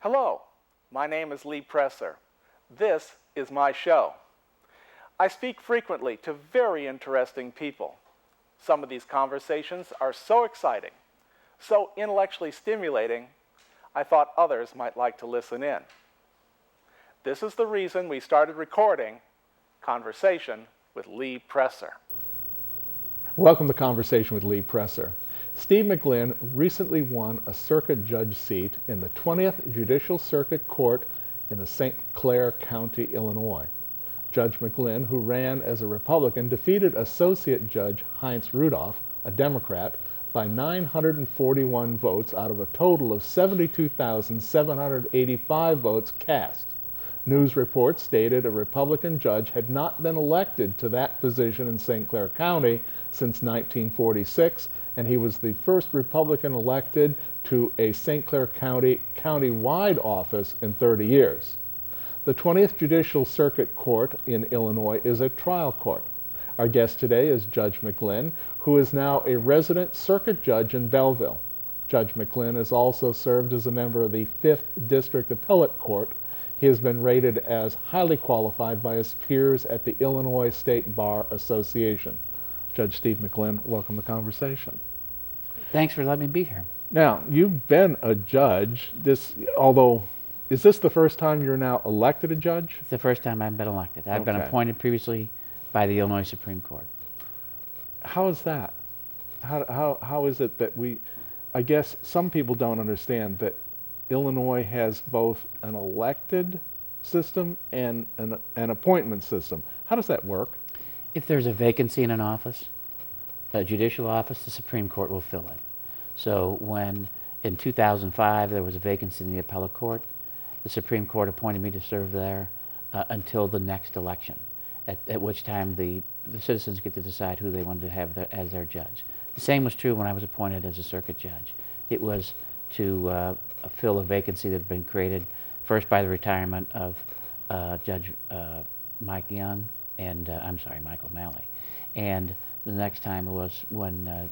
Hello, my name is Lee Presser. This is my show. I speak frequently to very interesting people. Some of these conversations are so exciting, so intellectually stimulating, I thought others might like to listen in. This is the reason we started recording Conversation with Lee Presser. Welcome to Conversation with Lee Presser. Steve McGlynn recently won a circuit judge seat in the 20th Judicial Circuit Court in the St Clair County, Illinois. Judge McGlynn, who ran as a Republican, defeated Associate Judge Heinz Rudolf, a Democrat, by 941 votes out of a total of 72,785 votes cast. News reports stated a Republican judge had not been elected to that position in St. Clair County since 1946, and he was the first Republican elected to a St. Clair County county-wide office in 30 years. The 20th Judicial Circuit Court in Illinois is a trial court. Our guest today is Judge McGlynn, who is now a resident circuit judge in Belleville. Judge McGlynn has also served as a member of the 5th District Appellate Court. He has been rated as highly qualified by his peers at the Illinois State Bar Association. Judge Steve McGlynn, welcome to Conversation. Thanks for letting me be here. Now, you've been a judge. Is this the first time you're now elected a judge? It's the first time I've been elected. I've been appointed previously by the Illinois Supreme Court. How is that? How is it that I guess some people don't understand that Illinois has both an elected system and an appointment system. How does that work? If there's a vacancy in an office, a judicial office, the Supreme Court will fill it. So when in 2005 there was a vacancy in the appellate court, the Supreme Court appointed me to serve there until the next election, at which time the citizens get to decide who they wanted to have as their judge. The same was true when I was appointed as a circuit judge. It was to fill a vacancy that had been created first by the retirement of Judge Michael O'Malley. And the next time it was when,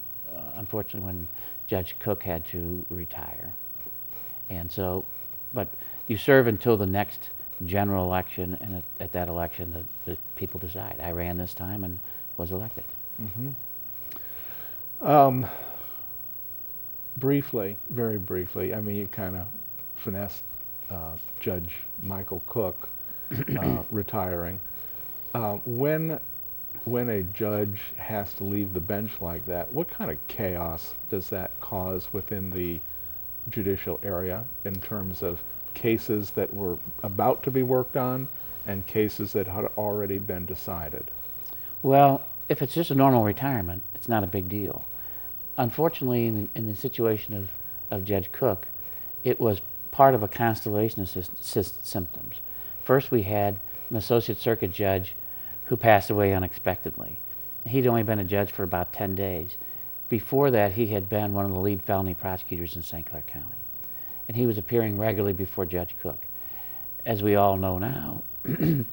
unfortunately, when Judge Cook had to retire. And so, but you serve until the next general election, and at that election, the people decide. I ran this time and was elected. Mm-hmm. Briefly, very briefly, I mean, you kind of finessed Judge Michael Cook retiring. When a judge has to leave the bench like that, what kind of chaos does that cause within the judicial area in terms of cases that were about to be worked on and cases that had already been decided? Well, if it's just a normal retirement, it's not a big deal. Unfortunately, in the situation of Judge Cook, it was part of a constellation of symptoms. First, we had an associate circuit judge who passed away unexpectedly. He'd only been a judge for about 10 days. Before that, he had been one of the lead felony prosecutors in St. Clair County. And he was appearing regularly before Judge Cook. As we all know now,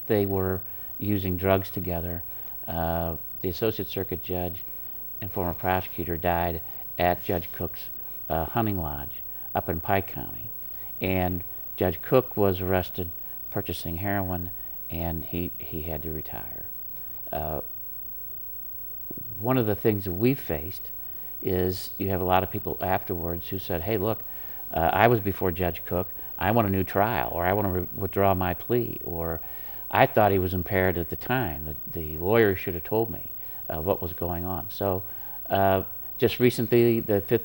they were using drugs together. The associate circuit judge and former prosecutor died at Judge Cook's hunting lodge up in Pike County. And Judge Cook was arrested purchasing heroin, and he had to retire. One of the things that we faced is you have a lot of people afterwards who said, hey, look, I was before Judge Cook, I want a new trial, or I want to withdraw my plea, or I thought he was impaired at the time. The lawyer should have told me what was going on. So just recently, the 5th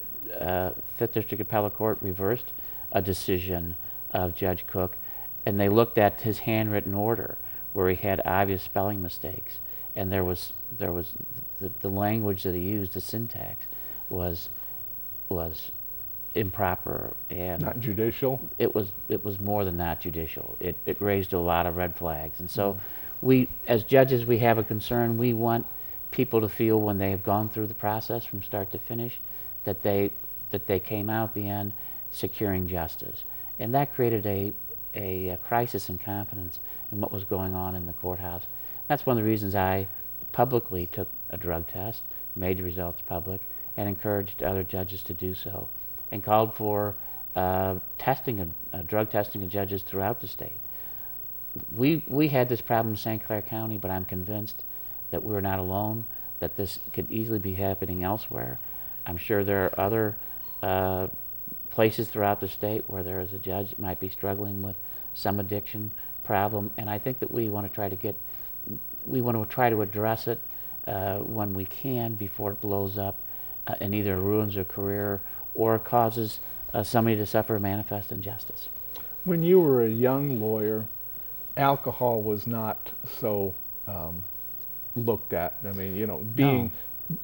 District Appellate Court reversed a decision of Judge Cook, and they looked at his handwritten order where he had obvious spelling mistakes, and there was the language that he used, the syntax, was improper and not judicial. It was more than not judicial. It raised a lot of red flags, and so we, as judges, we have a concern. We want people to feel when they have gone through the process from start to finish that they came out at the end securing justice, and that created a crisis in confidence in what was going on in the courthouse. That's one of the reasons I publicly took a drug test, made the results public, and encouraged other judges to do so, and called for drug testing of judges throughout the state. We had this problem in St. Clair County, but I'm convinced that we're not alone, that this could easily be happening elsewhere. I'm sure there are other places throughout the state where there is a judge that might be struggling with some addiction problem, and I think that we want to try to address it when we can before it blows up and either ruins their career or causes somebody to suffer manifest injustice. When you were a young lawyer, alcohol was not so looked at. I mean, you know,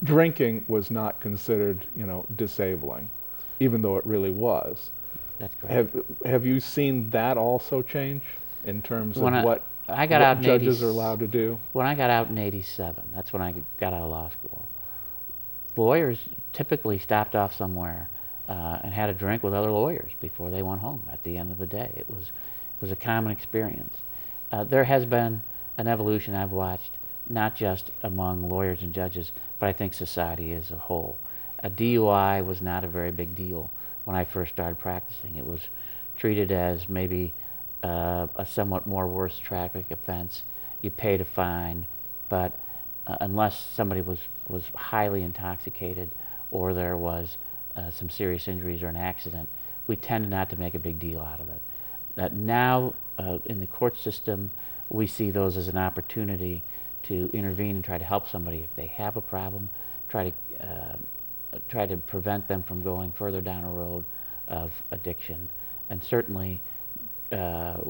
drinking was not considered, you know, disabling, even though it really was. That's correct. Have you seen that also change in terms of what out judges are allowed to do? When I got out in '87, that's when I got out of law school. Lawyers typically stopped off somewhere and had a drink with other lawyers before they went home at the end of the day. It was a common experience. There has been an evolution I've watched, not just among lawyers and judges, but I think society as a whole. A DUI was not a very big deal when I first started practicing. It was treated as maybe a somewhat more worse traffic offense. You paid a fine, but unless somebody was highly intoxicated or there was some serious injuries or an accident, we tended not to make a big deal out of it. Now, in the court system, we see those as an opportunity to intervene and try to help somebody if they have a problem, try to prevent them from going further down a road of addiction. And certainly, we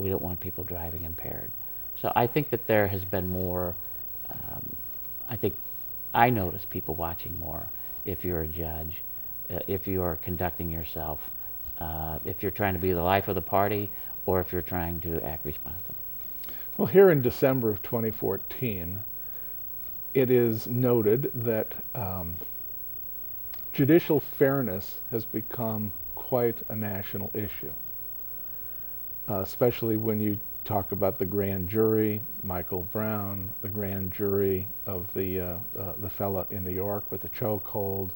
don't want people driving impaired. So I think that there has been more, I think I notice people watching more if you're a judge, if you are conducting yourself, if you're trying to be the life of the party, or if you're trying to act responsibly. Well, here in December of 2014, it is noted that judicial fairness has become quite a national issue, especially when you talk about the grand jury, Michael Brown, the grand jury of the fella in New York with the chokehold,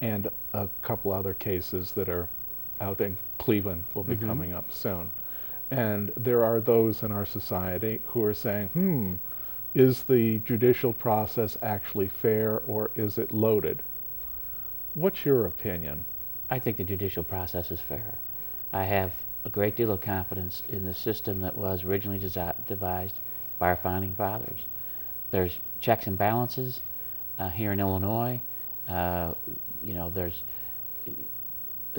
and a couple other cases that are out in Cleveland will be coming up soon. And there are those in our society who are saying, is the judicial process actually fair or is it loaded? What's your opinion? I think the judicial process is fair. I have a great deal of confidence in the system that was originally devised by our founding fathers. There's checks and balances here in Illinois. You know,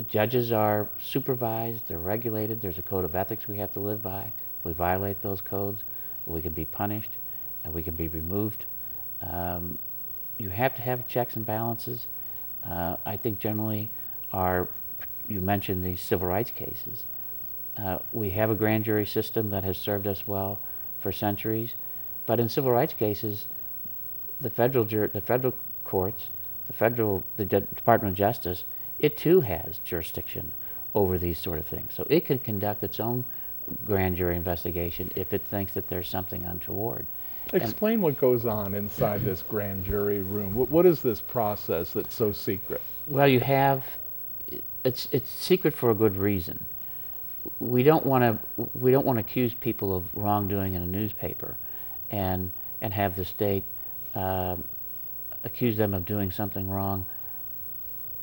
judges are supervised, they're regulated, there's a code of ethics we have to live by. If we violate those codes, we can be punished and we can be removed. You have to have checks and balances. I think generally you mentioned these civil rights cases. We have a grand jury system that has served us well for centuries, but in civil rights cases, the federal courts, the Department of Justice, it too has jurisdiction over these sort of things. So it can conduct its own grand jury investigation if it thinks that there's something untoward. Explain what goes on inside this grand jury room. What is this process that's so secret? Well, it's secret for a good reason. We don't want to accuse people of wrongdoing in a newspaper and have the state accuse them of doing something wrong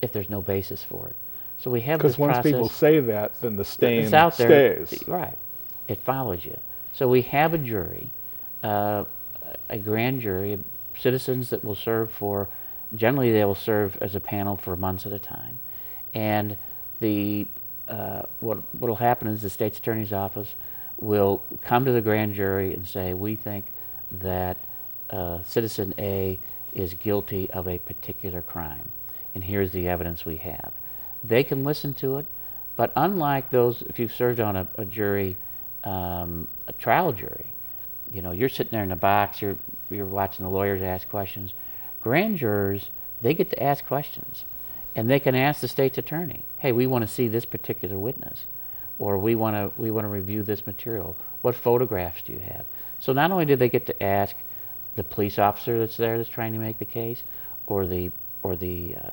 if there's no basis for it. So we have this process. Because once people say that, then the stain it's out there, stays. Right. It follows you. So we have a jury, a grand jury of citizens that will serve for, generally they will serve as a panel for months at a time. And what will happen is the state's attorney's office will come to the grand jury and say, we think that citizen A is guilty of a particular crime, and here's the evidence we have. They can listen to it, but unlike those, if you've served on a jury, a trial jury, you know, you're sitting there in the box, you're watching the lawyers ask questions. Grand jurors, they get to ask questions, and they can ask the state's attorney, hey, we want to see this particular witness, or we want to review this material. What photographs do you have? So not only do they get to ask the police officer that's there that's trying to make the case, or the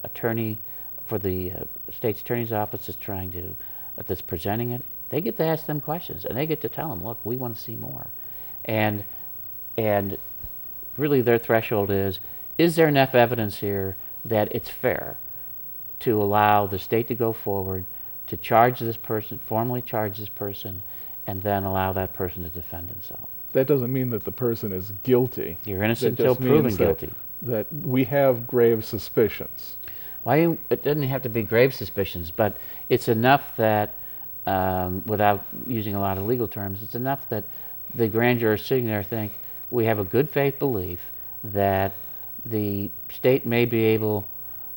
attorney for the state's attorney's office is trying to that's presenting it, they get to ask them questions, and they get to tell them, look, we want to see more. And really their threshold is there enough evidence here that it's fair to allow the state to go forward to charge this person, formally charge this person, and then allow that person to defend himself? That doesn't mean that the person is guilty. You're innocent That until just proven means guilty. That we have grave suspicions. Why? It doesn't have to be grave suspicions, but it's enough that, without using a lot of legal terms, it's enough that the grand jurors sitting there think, we have a good faith belief that the state may be able,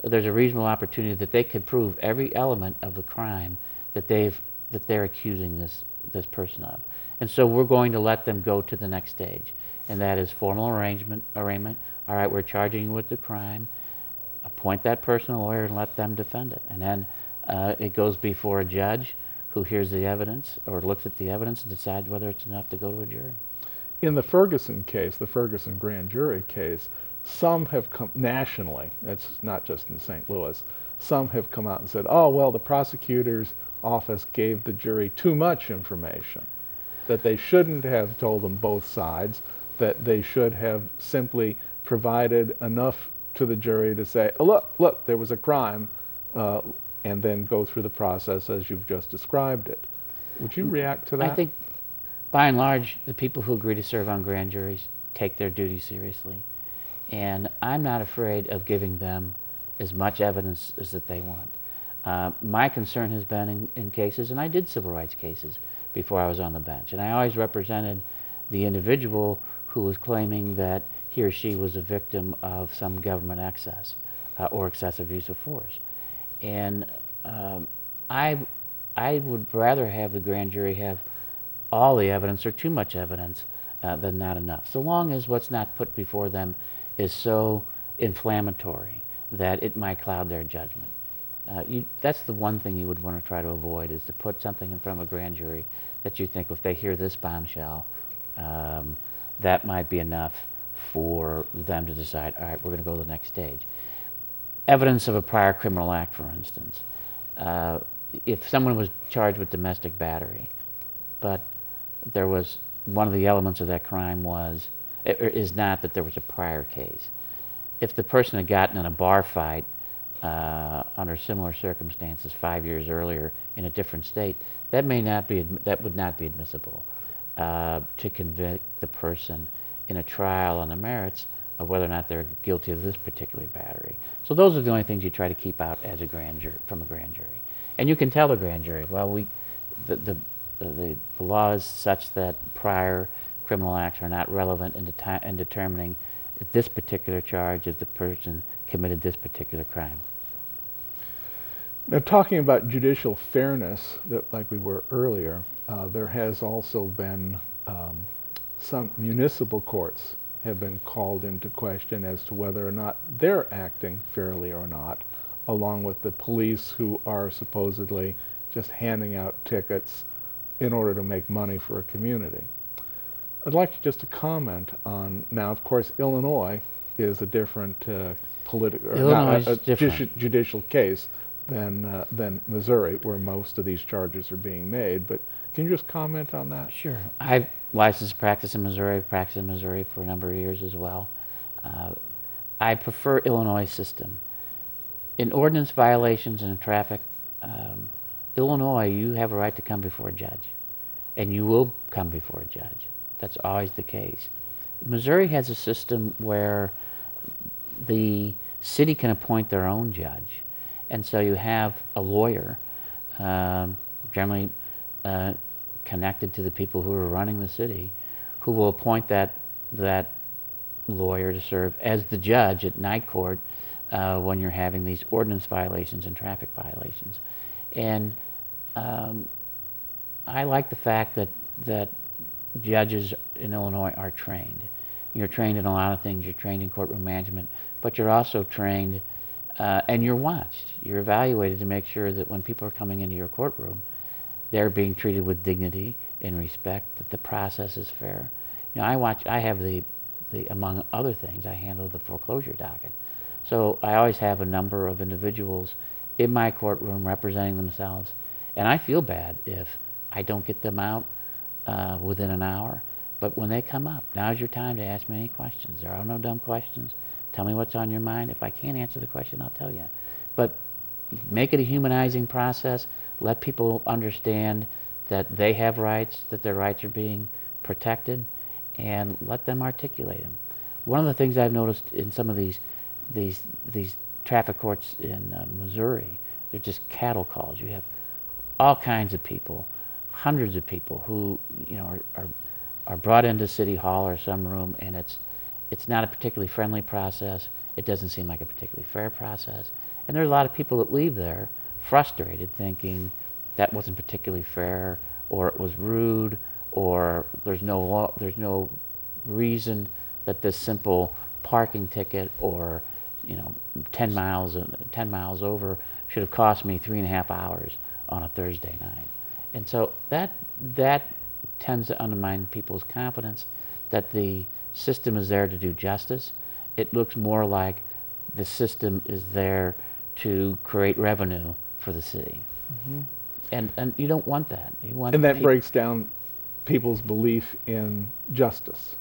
there's a reasonable opportunity that they could prove every element of the crime that they're accusing this person of. And so we're going to let them go to the next stage, and that is formal arraignment. All right, we're charging you with the crime. Appoint that person a lawyer and let them defend it. And then it goes before a judge who hears the evidence or looks at the evidence and decides whether it's enough to go to a jury. In the Ferguson case, the Ferguson grand jury case, some have come nationally, it's not just in St. Louis, some have come out and said, oh, well, the prosecutor's office gave the jury too much information, that they shouldn't have told them both sides, that they should have simply provided enough to the jury to say, oh, look, there was a crime, and then go through the process as you've just described it. Would you react to that? I think, by and large, the people who agree to serve on grand juries take their duty seriously. And I'm not afraid of giving them as much evidence as that they want. My concern has been in cases, and I did civil rights cases before I was on the bench, and I always represented the individual who was claiming that he or she was a victim of some government excess or excessive use of force. And I would rather have the grand jury have all the evidence or too much evidence than not enough, so long as what's not put before them is so inflammatory that it might cloud their judgment. That's the one thing you would want to try to avoid, is to put something in front of a grand jury that you think, if they hear this bombshell, that might be enough for them to decide, all right, we're going to go to the next stage. Evidence of a prior criminal act, for instance. If someone was charged with domestic battery, but there was, one of the elements of that crime is not that there was a prior case. If the person had gotten in a bar fight under similar circumstances 5 years earlier in a different state, that would not be admissible to convict the person in a trial on the merits of whether or not they're guilty of this particular battery. So those are the only things you try to keep out as a grand jury, from a grand jury. And you can tell the grand jury, well, the law is such that prior criminal acts are not relevant in determining this particular charge if the person committed this particular crime. Now, talking about judicial fairness, like we were earlier, there has also been some municipal courts have been called into question as to whether or not they're acting fairly or not, along with the police who are supposedly just handing out tickets in order to make money for a community. I'd like you just to comment on, now of course Illinois is a different judicial case than Missouri, where most of these charges are being made, but can you just comment on that? Sure. I've licensed practice in Missouri. I've practiced in Missouri for a number of years as well. I prefer Illinois system. In ordinance violations and traffic, Illinois, you have a right to come before a judge, and you will come before a judge. That's always the case. Missouri has a system where the city can appoint their own judge, and so you have a lawyer, generally connected to the people who are running the city, who will appoint that lawyer to serve as the judge at night court when you're having these ordinance violations and traffic violations. And I like the fact that judges in Illinois are trained. You're trained in a lot of things. You're trained in courtroom management, but you're also trained and you're watched. You're evaluated to make sure that when people are coming into your courtroom, they're being treated with dignity and respect, that the process is fair. You know, I have the among other things, I handle the foreclosure docket. So I always have a number of individuals in my courtroom representing themselves, And I feel bad if I don't get them out within an hour. But when they come up, now's your time to ask me any questions. There are no dumb questions. Tell me what's on your mind. If I can't answer the question, I'll tell you. But make it a humanizing process. Let people understand that they have rights, that their rights are being protected, and let them articulate them. One of the things I've noticed in some of these traffic courts in Missouri, they're just cattle calls. You have all kinds of people, hundreds of people who are brought into City Hall or some room, and it's not a particularly friendly process. It doesn't seem like a particularly fair process. And there are a lot of people that leave there frustrated, thinking that wasn't particularly fair, or it was rude, or there's no reason that this simple parking ticket or 10 miles over should have cost me 3.5 hours on a Thursday night. And so that tends to undermine people's confidence that the system is there to do justice. It looks more like the system is there to create revenue for the city. Mm-hmm. And you don't want that. You want and that breaks down people's belief in justice.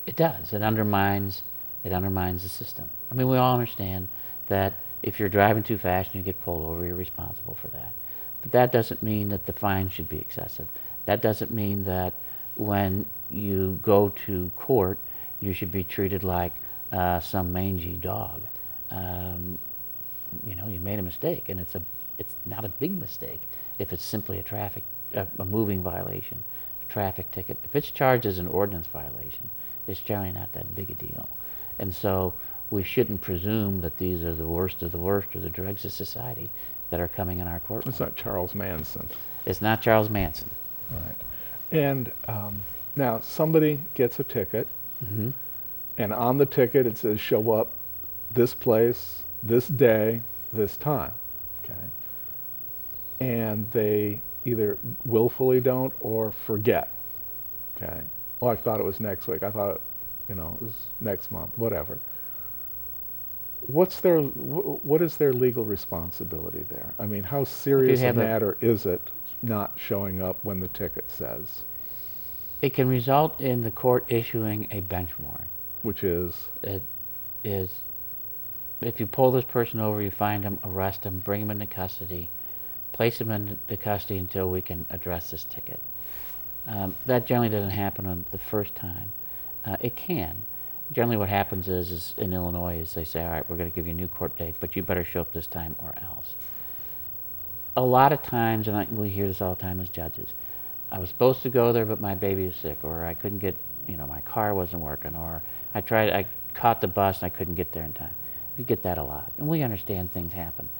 It does. It undermines the system. I mean, we all understand that if you're driving too fast and you get pulled over, you're responsible for that. But that doesn't mean that the fine should be excessive. That doesn't mean that when you go to court, you should be treated like some mangy dog. You made a mistake, and it's not a big mistake if it's simply a moving violation, a traffic ticket. If it's charged as an ordinance violation, it's generally not that big a deal. And so we shouldn't presume that these are the worst of the worst or the dregs of society that are coming in our courtroom. It's not Charles Manson. It's not Charles Manson. All right. And now somebody gets a ticket, mm-hmm. and on the ticket it says show up this place, this day, this time. Okay. And they either willfully don't or forget. Okay. Well, I thought it was next week. I thought it was next month, whatever. What is their legal responsibility there? I mean, how serious a matter is it not showing up when the ticket says? It can result in the court issuing a bench warrant. Which is? It is, if you pull this person over, you find him, arrest him, bring him into custody, place him into custody until we can address this ticket. That generally doesn't happen on the first time. It can. Generally what happens is in Illinois is they say, all right, we're going to give you a new court date, but you better show up this time or else. A lot of times, and we hear this all the time as judges, I was supposed to go there, but my baby was sick, or I couldn't get, my car wasn't working, or I caught the bus and I couldn't get there in time. You get that a lot, and we understand things happen.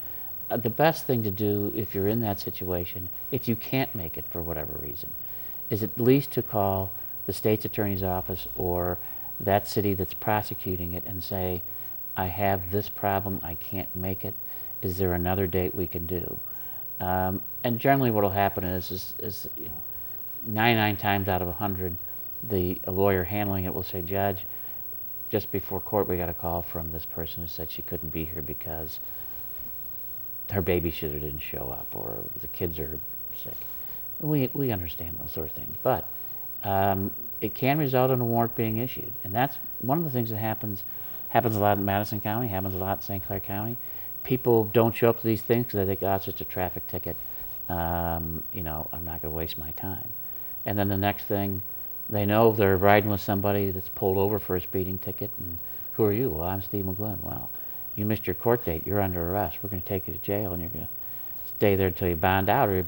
The best thing to do if you're in that situation, if you can't make it for whatever reason, is at least to call the state's attorney's office or that city that's prosecuting it and say, I have this problem, I can't make it. Is there another date we can do? And generally what will happen is 99 times out of 100, a lawyer handling it will say, Judge, just before court we got a call from this person who said she couldn't be here because her babysitter didn't show up or the kids are sick. We understand those sort of things, but it can result in a warrant being issued, and that's one of the things that happens a lot in Madison County, happens a lot in St. Clair County. People don't show up to these things because they think, oh, it's just a traffic ticket. I'm not going to waste my time. And then the next thing, they know they're riding with somebody that's pulled over for a speeding ticket, and who are you? Well, I'm Steve McGlynn. Well, you missed your court date. You're under arrest. We're going to take you to jail, and you're going to stay there until you bond out or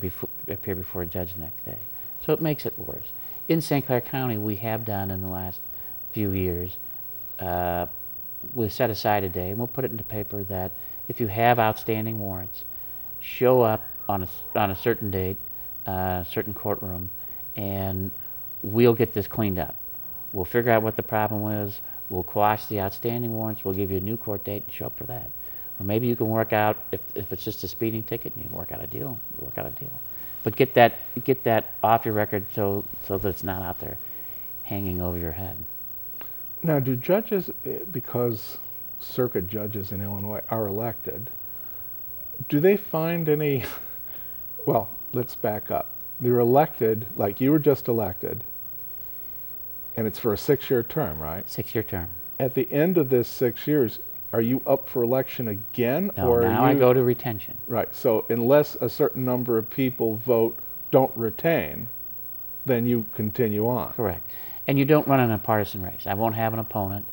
appear before a judge the next day. So it makes it worse. In St. Clair County, we have done in the last few years, we've set aside a day, and we'll put it into paper that if you have outstanding warrants, show up on a certain date, certain courtroom, and we'll get this cleaned up. We'll figure out what the problem is. We'll quash the outstanding warrants. We'll give you a new court date and show up for that. Or maybe you can work out, if it's just a speeding ticket, and you can work out a deal. But get that off your record so that it's not out there hanging over your head. Now, do judges, because circuit judges in Illinois are elected, do they find any, well, let's back up. They're elected, like you were just elected, and it's for a 6-year term, right? 6-year term. At the end of this 6 years, are you up for election again? No, or now are I you, go to retention. Right, so unless a certain number of people vote don't retain, then you continue on. Correct. And you don't run in a partisan race. I won't have an opponent.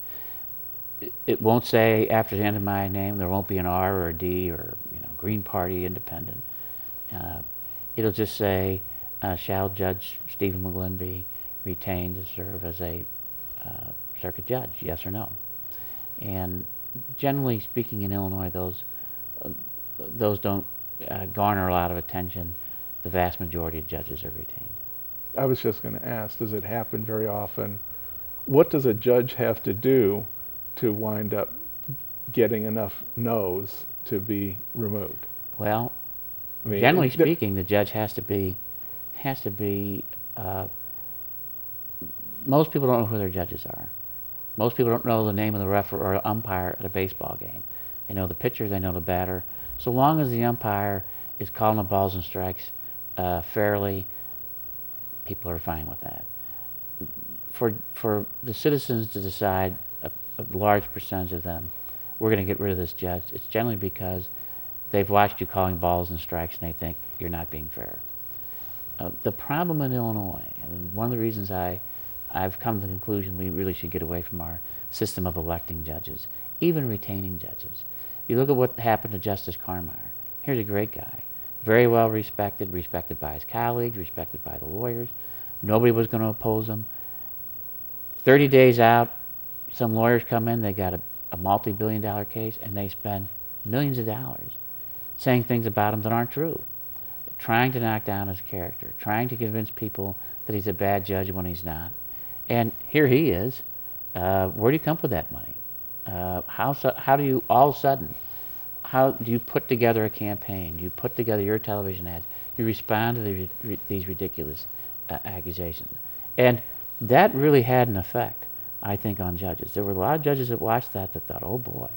It won't say after the end of my name there won't be an R or a D or Green Party, Independent. It'll just say, shall Judge Stephen McGlynn be retained to serve as a circuit judge, yes or no? And generally speaking in Illinois, those don't garner a lot of attention. The vast majority of judges are retained. I was just going to ask, does it happen very often? What does a judge have to do to wind up getting enough no's to be removed? Well, I mean, generally speaking, the judge has to be, most people don't know who their judges are. Most people don't know the name of the referee or umpire at a baseball game. They know the pitcher, they know the batter. So long as the umpire is calling the balls and strikes fairly, people are fine with that. For the citizens to decide, a large percentage of them, we're going to get rid of this judge, it's generally because they've watched you calling balls and strikes and they think you're not being fair. The problem in Illinois, and one of the reasons I've come to the conclusion we really should get away from our system of electing judges, even retaining judges. You look at what happened to Justice Carmire. Here's a great guy, very well respected, respected by his colleagues, respected by the lawyers. Nobody was going to oppose him. 30 days out, some lawyers come in, they got a multi-billion-dollar case, and they spend millions of dollars saying things about him that aren't true, trying to knock down his character, trying to convince people that he's a bad judge when he's not. And here he is. Where do you come up with that money? How do you, all of a sudden, how do you put together a campaign? You put together your television ads. You respond to these ridiculous accusations. And that really had an effect, I think, on judges. There were a lot of judges that watched that thought, oh boy,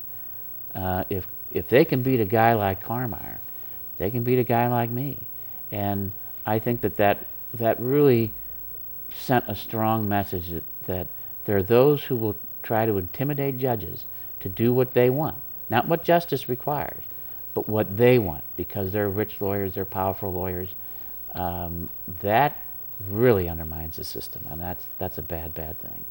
if they can beat a guy like Carmire, they can beat a guy like me. And I think that really sent a strong message that there are those who will try to intimidate judges to do what they want. Not what justice requires, but what they want, because they're rich lawyers, they're powerful lawyers. That really undermines the system, and that's a bad thing.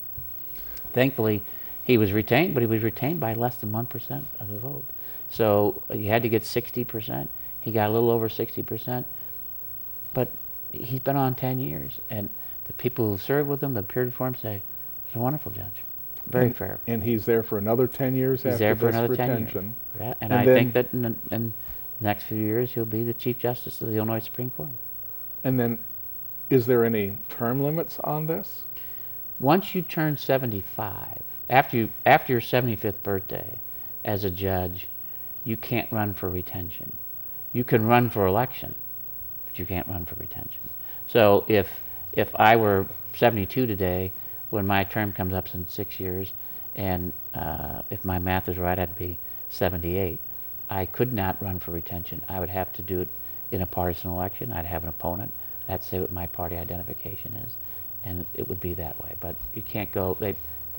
Thankfully, he was retained, but he was retained by less than 1% of the vote. So you had to get 60%. He got a little over 60%, but he's been on 10 years, and the people who served with him, that appeared for him, say, he's a wonderful judge. Very fair. And he's there for another 10 years he's after there for this another retention. 10 years. Yeah, and I think that in the next few years he'll be the Chief Justice of the Illinois Supreme Court. And then, is there any term limits on this? Once you turn 75, after your 75th birthday, as a judge, you can't run for retention. You can run for election, but you can't run for retention. So if I were 72 today, when my term comes up in 6 years, and if my math is right, I'd be 78. I could not run for retention. I would have to do it in a partisan election. I'd have an opponent. I'd have to say what my party identification is, and it would be that way. But you can't go, they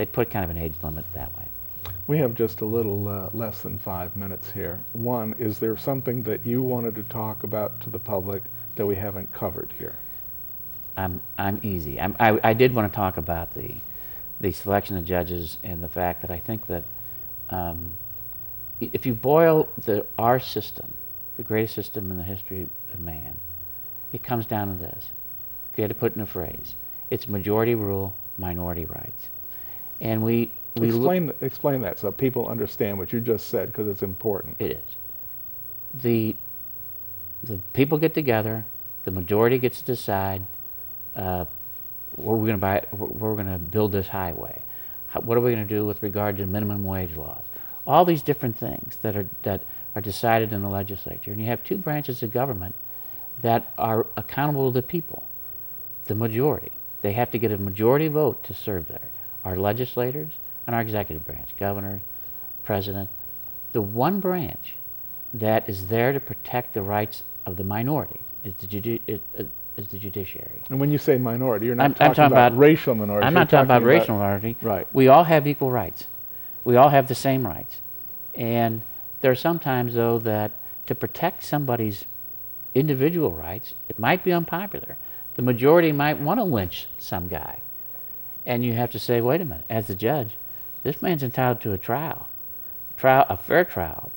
put kind of an age limit that way. We have just a little less than 5 minutes here. One, is there something that you wanted to talk about to the public that we haven't covered here? I'm easy. I did want to talk about the selection of judges and the fact that I think that if you boil our system, the greatest system in the history of man, it comes down to this. If you had to put in a phrase, it's majority rule, minority rights. And we explain that so people understand what you just said, because it's important. It is. The people get together, the majority gets to decide where we're going to build this highway. What are we going to do with regard to minimum wage laws? All these different things that are decided in the legislature. And you have two branches of government that are accountable to the people, the majority. They have to get a majority vote to serve there. Our legislators and our executive branch, governor, president. The one branch that is there to protect the rights of the minorities is the judiciary. And when you say minority, you're not I'm talking talking about about racial minority. I'm you're not talking about racial minority. Right. We all have equal rights. We all have the same rights. And there are some times, though, that to protect somebody's individual rights, it might be unpopular. The majority might want to lynch some guy. And you have to say, wait a minute, as the judge, this man's entitled to a fair trial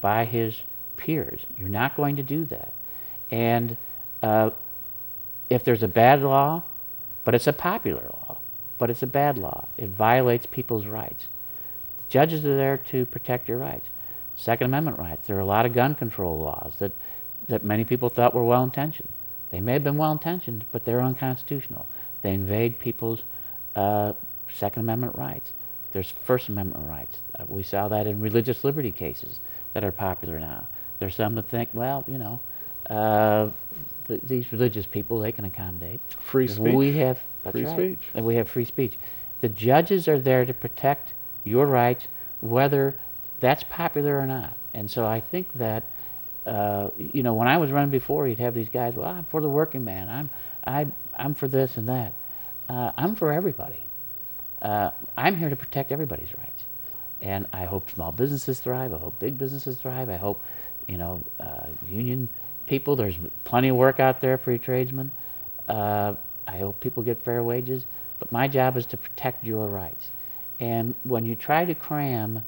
by his peers. You're not going to do that. And if there's a bad law, but it's a popular law, but it's a bad law, it violates people's rights. The judges are there to protect your rights. Second Amendment rights. There are a lot of gun control laws that many people thought were well-intentioned. They may have been well-intentioned, but they're unconstitutional. They invade people's Second Amendment rights. There's First Amendment rights. We saw that in religious liberty cases that are popular now. There's some that think, well, you know, these religious people, they can accommodate. Free speech. We have free speech. And we have free speech. The judges are there to protect your rights, whether that's popular or not. And so I think that, you know, when I was running before, you'd have these guys, well, I'm for the working man. I'm for this and that. I'm for everybody. I'm here to protect everybody's rights. And I hope small businesses thrive. I hope big businesses thrive. I hope, you know, union people, there's plenty of work out there for you tradesmen. I hope people get fair wages. But my job is to protect your rights. And when you try to cram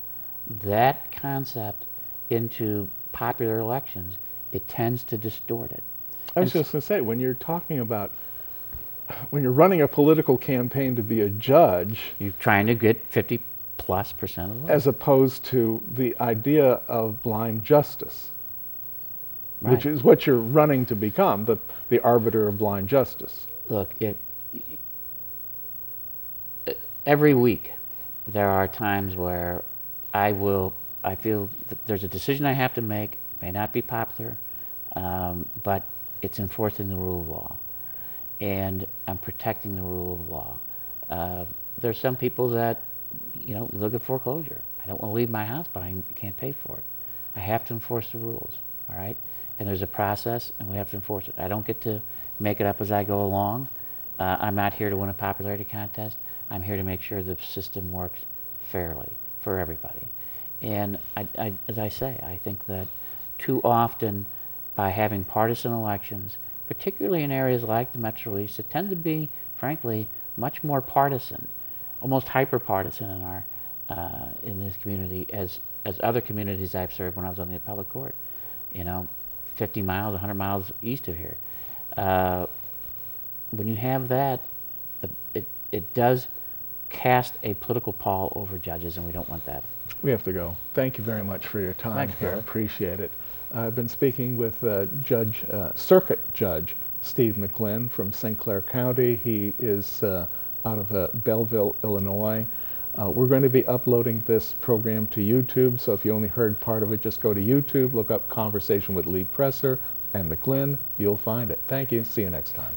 that concept into popular elections, it tends to distort it. I was just going to say, when you're talking about, when you're running a political campaign to be a judge, you're trying to get 50+% of the vote. As opposed to the idea of blind justice, Right. which is what you're running to become, the arbiter of blind justice. Look, every week there are times where I feel that there's a decision I have to make, may not be popular, but it's enforcing the rule of law. And I'm protecting the rule of law. There's some people that, you know, look at foreclosure. I don't want to leave my house, but I can't pay for it. I have to enforce the rules, all right? And there's a process, and we have to enforce it. I don't get to make it up as I go along. I'm not here to win a popularity contest. I'm here to make sure the system works fairly for everybody. And as I say, I think that too often by having partisan elections, particularly in areas like the Metro East, that tend to be, frankly, much more partisan, almost hyper-partisan in our in this community as other communities I've served when I was on the appellate court. You know, 50 miles, 100 miles east of here. When you have that, it does cast a political pall over judges, and we don't want that. We have to go. Thank you very much for your time. Thanks, here. Barry. Appreciate it. I've been speaking with Circuit Judge Steve McGlynn from St. Clair County. He is out of Belleville, Illinois. We're going to be uploading this program to YouTube, so if you only heard part of it, just go to YouTube, look up Conversation with Lee Presser and McGlynn. You'll find it. Thank you. See you next time.